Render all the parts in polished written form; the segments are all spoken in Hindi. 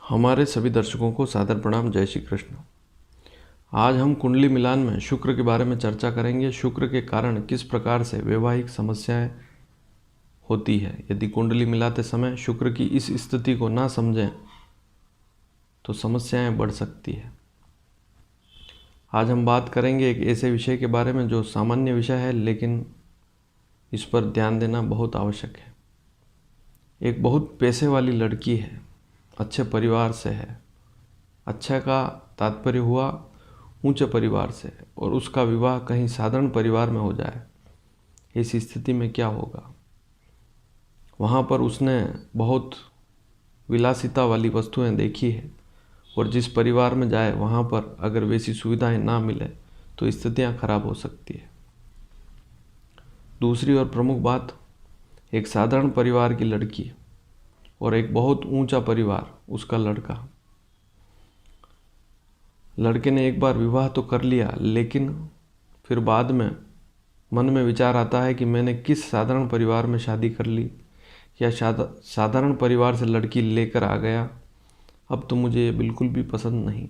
हमारे सभी दर्शकों को सादर प्रणाम। जय श्री कृष्ण। आज हम कुंडली मिलान में शुक्र के बारे में चर्चा करेंगे। शुक्र के कारण किस प्रकार से वैवाहिक समस्याएं होती है। यदि कुंडली मिलाते समय शुक्र की इस स्थिति को ना समझें तो समस्याएं बढ़ सकती है। आज हम बात करेंगे एक ऐसे विषय के बारे में जो सामान्य विषय है, लेकिन इस पर ध्यान देना बहुत आवश्यक है। एक बहुत पैसे वाली लड़की है, अच्छे परिवार से है। अच्छा का तात्पर्य हुआ ऊंचे परिवार से, और उसका विवाह कहीं साधारण परिवार में हो जाए। इस स्थिति में क्या होगा? वहाँ पर उसने बहुत विलासिता वाली वस्तुएं देखी है, और जिस परिवार में जाए वहाँ पर अगर वैसी सुविधाएं ना मिले तो स्थितियाँ खराब हो सकती है। दूसरी और प्रमुख बात, एक साधारण परिवार की लड़की और एक बहुत ऊंचा परिवार, उसका लड़का। लड़के ने एक बार विवाह तो कर लिया, लेकिन फिर बाद में मन में विचार आता है कि मैंने किस साधारण परिवार में शादी कर ली, या साधारण परिवार से लड़की लेकर आ गया। अब तो मुझे ये बिल्कुल भी पसंद नहीं।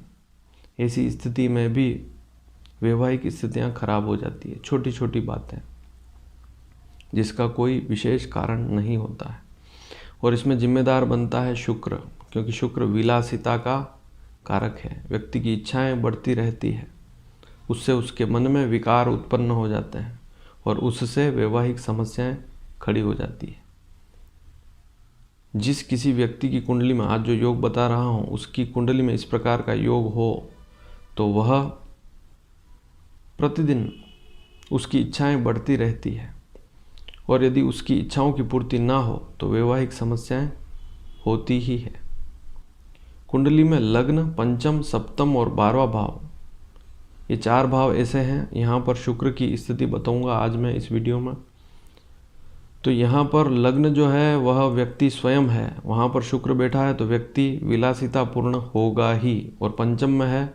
ऐसी स्थिति में भी वैवाहिक स्थितियाँ खराब हो जाती है। छोटी छोटी बातें जिसका कोई विशेष कारण नहीं होता है, और इसमें जिम्मेदार बनता है शुक्र, क्योंकि शुक्र विलासिता का कारक है। व्यक्ति की इच्छाएं बढ़ती रहती है, उससे उसके मन में विकार उत्पन्न हो जाते हैं, और उससे वैवाहिक समस्याएं खड़ी हो जाती है। जिस किसी व्यक्ति की कुंडली में आज जो योग बता रहा हूँ, उसकी कुंडली में इस प्रकार का योग हो तो वह प्रतिदिन उसकी इच्छाएं बढ़ती रहती है, और यदि उसकी इच्छाओं की पूर्ति ना हो तो वैवाहिक समस्याएं होती ही है। कुंडली में लग्न, पंचम, सप्तम और 12वां भाव, ये 4 भाव ऐसे हैं। यहाँ पर शुक्र की स्थिति बताऊंगा आज मैं इस वीडियो में। तो यहाँ पर लग्न जो है वह व्यक्ति स्वयं है, वहाँ पर शुक्र बैठा है तो व्यक्ति विलासितापूर्ण होगा ही। और पंचम में है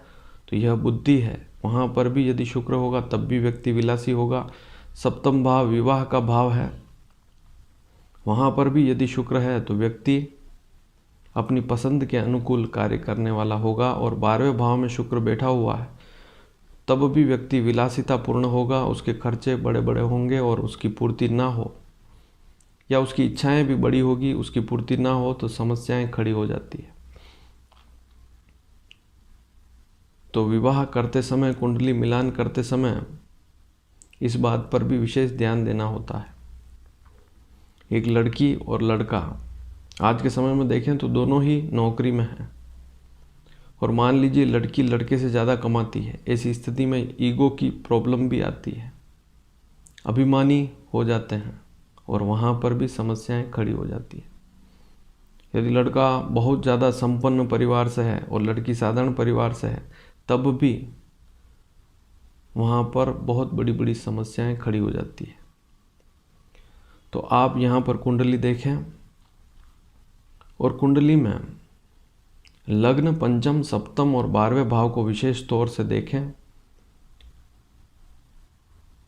तो यह बुद्धि है, वहाँ पर भी यदि शुक्र होगा तब भी व्यक्ति विलासी होगा। सप्तम भाव विवाह का भाव है, वहाँ पर भी यदि शुक्र है तो व्यक्ति अपनी पसंद के अनुकूल कार्य करने वाला होगा। और 12वें भाव में शुक्र बैठा हुआ है तब भी व्यक्ति विलासितापूर्ण होगा। उसके खर्चे बड़े बड़े होंगे और उसकी पूर्ति ना हो, या उसकी इच्छाएं भी बड़ी होगी, उसकी पूर्ति ना हो तो समस्याएं खड़ी हो जाती है। तो विवाह करते समय, कुंडली मिलान करते समय इस बात पर भी विशेष ध्यान देना होता है। एक लड़की और लड़का आज के समय में देखें तो दोनों ही नौकरी में हैं, और मान लीजिए लड़की लड़के से ज़्यादा कमाती है। ऐसी स्थिति में ईगो की प्रॉब्लम भी आती है, अभिमानी हो जाते हैं, और वहाँ पर भी समस्याएं खड़ी हो जाती है। यदि लड़का बहुत ज़्यादा संपन्न परिवार से है और लड़की साधारण परिवार से है, तब भी वहाँ पर बहुत बड़ी बड़ी समस्याएं खड़ी हो जाती है। तो आप यहाँ पर कुंडली देखें, और कुंडली में लग्न, पंचम, सप्तम और 12वें भाव को विशेष तौर से देखें।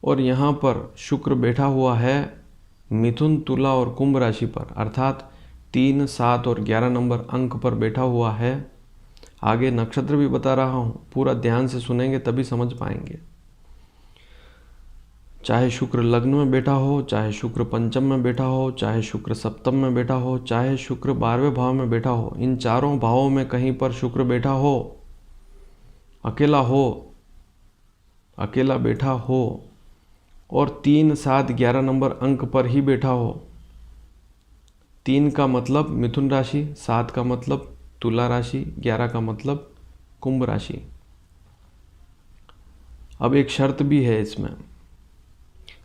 और यहाँ पर शुक्र बैठा हुआ है मिथुन, तुला और कुंभ राशि पर, अर्थात 3, 7 और 11 नंबर अंक पर बैठा हुआ है। आगे नक्षत्र भी बता रहा हूँ, पूरा ध्यान से सुनेंगे तभी समझ पाएंगे। चाहे शुक्र लग्न में बैठा हो, चाहे शुक्र पंचम में बैठा हो, चाहे शुक्र सप्तम में बैठा हो, चाहे शुक्र 12वें भाव में बैठा हो, इन चारों भावों में कहीं पर शुक्र बैठा हो, अकेला बैठा हो, और 3, 7, 11 नंबर अंक पर ही बैठा हो। 3 का मतलब मिथुन राशि, 7 का मतलब तुला राशि, 11 का मतलब कुंभ राशि। अब एक शर्त भी है इसमें,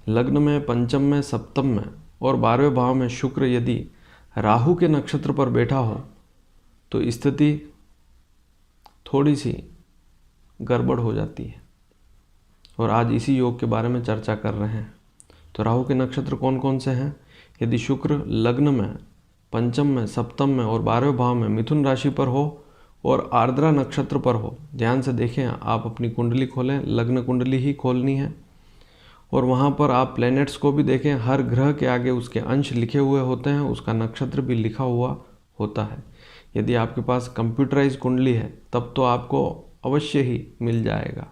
लग्न में, पंचम में, सप्तम में और 12वें भाव में शुक्र यदि राहु के नक्षत्र पर बैठा हो तो स्थिति थोड़ी सी गड़बड़ हो जाती है, और आज इसी योग के बारे में चर्चा कर रहे हैं। तो राहु के नक्षत्र कौन कौन से हैं? यदि शुक्र लग्न में, पंचम में, सप्तम में और 12वें भाव में मिथुन राशि पर हो और आर्द्रा नक्षत्र पर हो, ध्यान से देखें, आप अपनी कुंडली खोलें, लग्न कुंडली ही खोलनी है, और वहाँ पर आप प्लैनेट्स को भी देखें। हर ग्रह के आगे उसके अंश लिखे हुए होते हैं, उसका नक्षत्र भी लिखा हुआ होता है। यदि आपके पास कंप्यूटराइज कुंडली है तब तो आपको अवश्य ही मिल जाएगा।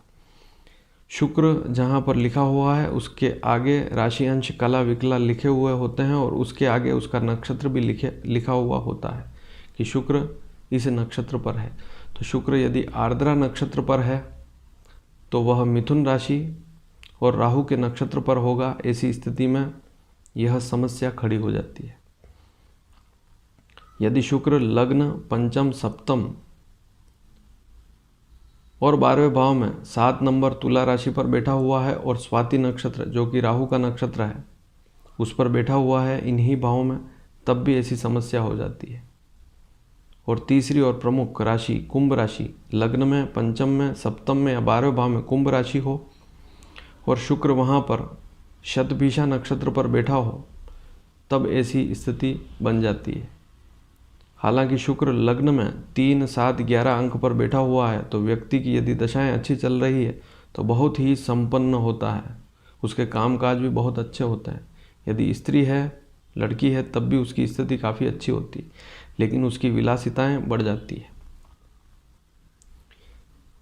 शुक्र जहाँ पर लिखा हुआ है उसके आगे राशि अंश कला विकला लिखे हुए होते हैं और उसके आगे उसका नक्षत्र भी लिखा हुआ होता है कि शुक्र इस नक्षत्र पर है। तो शुक्र यदि आर्द्रा नक्षत्र पर है तो वह मिथुन राशि और राहु के नक्षत्र पर होगा। ऐसी स्थिति में यह समस्या खड़ी हो जाती है। यदि शुक्र लग्न, पंचम, सप्तम और 12वें भाव में 7 नंबर तुला राशि पर बैठा हुआ है और स्वाति नक्षत्र जो कि राहु का नक्षत्र है उस पर बैठा हुआ है इन्हीं भावों में, तब भी ऐसी समस्या हो जाती है। और तीसरी और प्रमुख राशि कुंभ राशि, लग्न में, पंचम में, सप्तम में या 12वें भाव में कुंभ राशि हो और शुक्र वहाँ पर शतभिषा नक्षत्र पर बैठा हो, तब ऐसी स्थिति बन जाती है। हालांकि शुक्र लग्न में 3, 7, 11 अंक पर बैठा हुआ है तो व्यक्ति की यदि दशाएं अच्छी चल रही है तो बहुत ही संपन्न होता है, उसके कामकाज भी बहुत अच्छे होते हैं। यदि स्त्री है, लड़की है, तब भी उसकी स्थिति काफ़ी अच्छी होती है, लेकिन उसकी विलासिताएं बढ़ जाती है।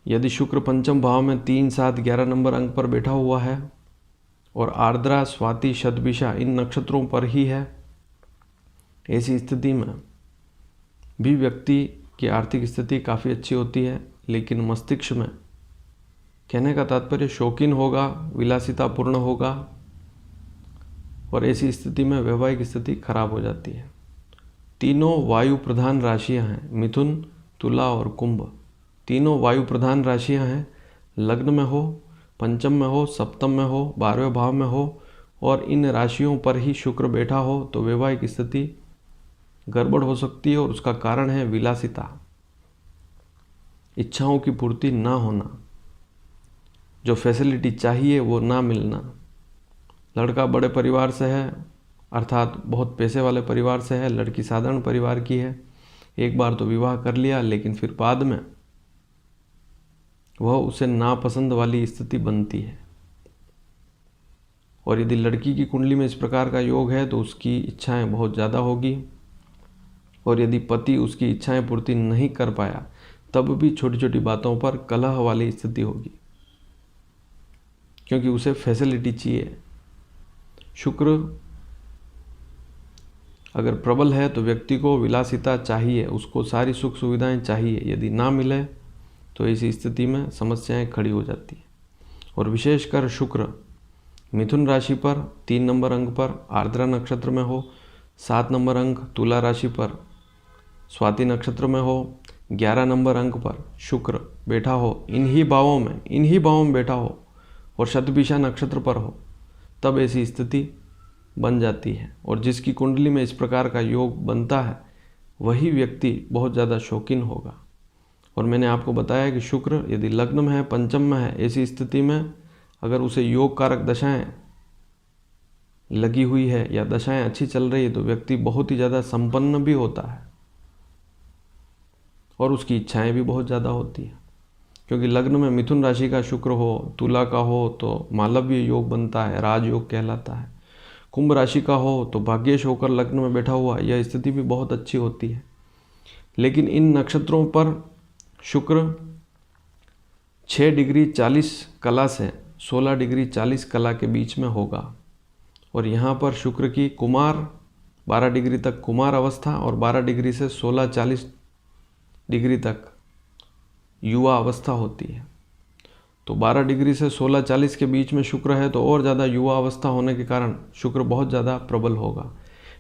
यदि शुक्र पंचम भाव में 3, 7, 11 नंबर अंक पर बैठा हुआ है और आर्द्रा, स्वाति, शतभिषा इन नक्षत्रों पर ही है, ऐसी स्थिति में भी व्यक्ति की आर्थिक स्थिति काफ़ी अच्छी होती है, लेकिन मस्तिष्क में, कहने का तात्पर्य, शौकीन होगा, विलासितापूर्ण होगा और ऐसी स्थिति में वैवाहिक स्थिति खराब हो जाती है। तीनों वायु प्रधान राशियां हैं, मिथुन, तुला और कुंभ तीनों वायु प्रधान राशियां हैं। लग्न में हो, पंचम में हो, सप्तम में हो, 12वें भाव में हो और इन राशियों पर ही शुक्र बैठा हो तो वैवाहिक स्थिति गड़बड़ हो सकती है और उसका कारण है विलासिता, इच्छाओं की पूर्ति ना होना, जो फैसिलिटी चाहिए वो ना मिलना। लड़का बड़े परिवार से है, अर्थात बहुत पैसे वाले परिवार से है, लड़की साधारण परिवार की है, एक बार तो विवाह कर लिया लेकिन फिर बाद में वह उसे नापसंद वाली स्थिति बनती है। और यदि लड़की की कुंडली में इस प्रकार का योग है तो उसकी इच्छाएं बहुत ज़्यादा होगी और यदि पति उसकी इच्छाएं पूर्ति नहीं कर पाया तब भी छोटी छोटी बातों पर कलह वाली स्थिति होगी, क्योंकि उसे फैसिलिटी चाहिए। शुक्र अगर प्रबल है तो व्यक्ति को विलासिता चाहिए, उसको सारी सुख सुविधाएं चाहिए। यदि ना मिले तो ऐसी स्थिति में समस्याएं खड़ी हो जाती हैं। और विशेषकर शुक्र मिथुन राशि पर 3 नंबर अंक पर आर्द्रा नक्षत्र में हो, 7 नंबर अंक तुला राशि पर स्वाति नक्षत्र में हो, 11 नंबर अंक पर शुक्र बैठा हो इन्हीं भावों में बैठा हो और शतभिषा नक्षत्र पर हो, तब ऐसी स्थिति बन जाती है। और जिसकी कुंडली में इस प्रकार का योग बनता है वही व्यक्ति बहुत ज़्यादा शौकीन होगा। और मैंने आपको बताया कि शुक्र यदि लग्न में है, पंचम में है, ऐसी स्थिति में अगर उसे योग कारक दशाएं लगी हुई है या दशाएं अच्छी चल रही है तो व्यक्ति बहुत ही ज़्यादा संपन्न भी होता है और उसकी इच्छाएं भी बहुत ज़्यादा होती हैं। क्योंकि लग्न में मिथुन राशि का शुक्र हो, तुला का हो तो मालव्य योग बनता है, राजयोग कहलाता है। कुंभ राशि का हो तो भाग्येश होकर लग्न में बैठा हुआ, यह स्थिति भी बहुत अच्छी होती है। लेकिन इन नक्षत्रों पर शुक्र 6 डिग्री 40 कला से 16 डिग्री 40 कला के बीच में होगा और यहाँ पर शुक्र की कुमार 12 डिग्री तक कुमार अवस्था और 12 डिग्री से 16-40 डिग्री तक युवा अवस्था होती है। तो 12 डिग्री से 16-40 के बीच में शुक्र है तो और ज़्यादा युवा अवस्था होने के कारण शुक्र बहुत ज़्यादा प्रबल होगा।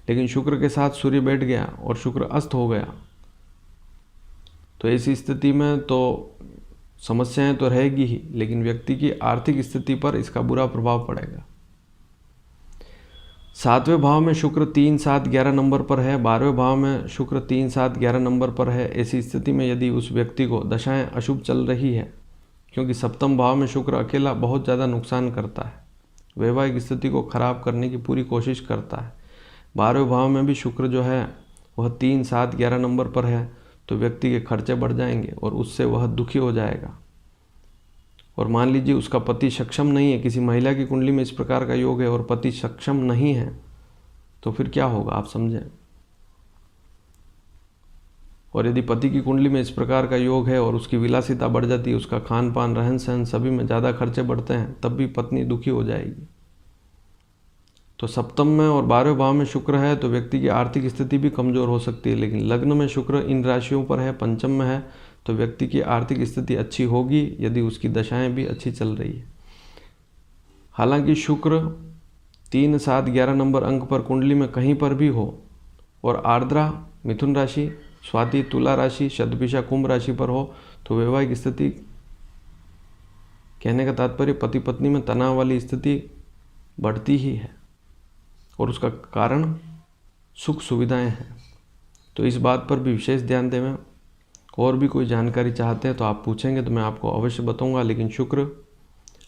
लेकिन शुक्र के साथ सूर्य बैठ गया और शुक्र अस्त हो गया तो ऐसी स्थिति में तो समस्याएं तो रहेगी ही, लेकिन व्यक्ति की आर्थिक स्थिति पर इसका बुरा प्रभाव पड़ेगा। 7वें भाव में शुक्र 3, 7, 11 नंबर पर है, 12वें भाव में शुक्र 3, 7, 11 नंबर पर है। ऐसी स्थिति में यदि उस व्यक्ति को दशाएं अशुभ चल रही है, क्योंकि सप्तम भाव में शुक्र अकेला बहुत ज़्यादा नुकसान करता है, वैवाहिक स्थिति को खराब करने की पूरी कोशिश करता है। 12वें भाव में भी शुक्र जो है वह 3, 7, 11 नंबर पर है तो व्यक्ति के खर्चे बढ़ जाएंगे और उससे वह दुखी हो जाएगा। और मान लीजिए उसका पति सक्षम नहीं है, किसी महिला की कुंडली में इस प्रकार का योग है और पति सक्षम नहीं है तो फिर क्या होगा आप समझें। और यदि पति की कुंडली में इस प्रकार का योग है और उसकी विलासिता बढ़ जाती है, उसका खान पान रहन सहन सभी में ज़्यादा खर्चे बढ़ते हैं, तब भी पत्नी दुखी हो जाएगी। तो सप्तम में और 12वें भाव में शुक्र है तो व्यक्ति की आर्थिक स्थिति भी कमज़ोर हो सकती है। लेकिन लग्न में शुक्र इन राशियों पर है, पंचम में है, तो व्यक्ति की आर्थिक स्थिति अच्छी होगी यदि उसकी दशाएं भी अच्छी चल रही है। हालांकि शुक्र 3, 7, 11 नंबर अंक पर कुंडली में कहीं पर भी हो और आर्द्रा मिथुन राशि, स्वाति तुला राशि, शतभिषा कुंभ राशि पर हो तो वैवाहिक स्थिति, कहने का तात्पर्य पति पत्नी में तनाव वाली स्थिति बढ़ती ही है और उसका कारण सुख सुविधाएं हैं। तो इस बात पर भी विशेष ध्यान दें। और भी कोई जानकारी चाहते हैं तो आप पूछेंगे तो मैं आपको अवश्य बताऊंगा। लेकिन शुक्र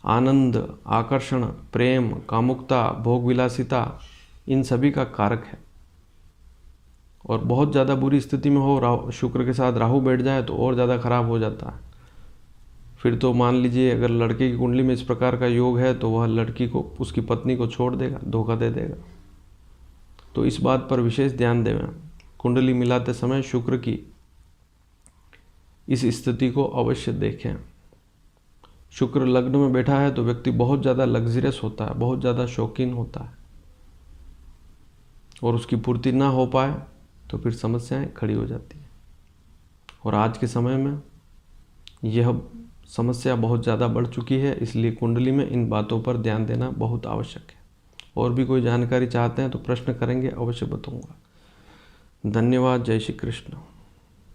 आनंद, आकर्षण, प्रेम, कामुकता, भोग विलासिता इन सभी का कारक है। और बहुत ज़्यादा बुरी स्थिति में हो, शुक्र के साथ राहु बैठ जाए तो और ज़्यादा खराब हो जाता है। फिर तो मान लीजिए अगर लड़के की कुंडली में इस प्रकार का योग है तो वह लड़की को, उसकी पत्नी को छोड़ देगा, धोखा दे देगा। तो इस बात पर विशेष ध्यान दें। कुंडली मिलाते समय शुक्र की इस स्थिति को अवश्य देखें। शुक्र लग्न में बैठा है तो व्यक्ति बहुत ज़्यादा लग्जरियस होता है, बहुत ज़्यादा शौकीन होता है और उसकी पूर्ति ना हो पाए तो फिर समस्याएं खड़ी हो जाती हैं। और आज के समय में यह समस्या बहुत ज़्यादा बढ़ चुकी है, इसलिए कुंडली में इन बातों पर ध्यान देना बहुत आवश्यक है। और भी कोई जानकारी चाहते हैं तो प्रश्न करेंगे, अवश्य बताऊंगा। धन्यवाद। जय श्री कृष्ण।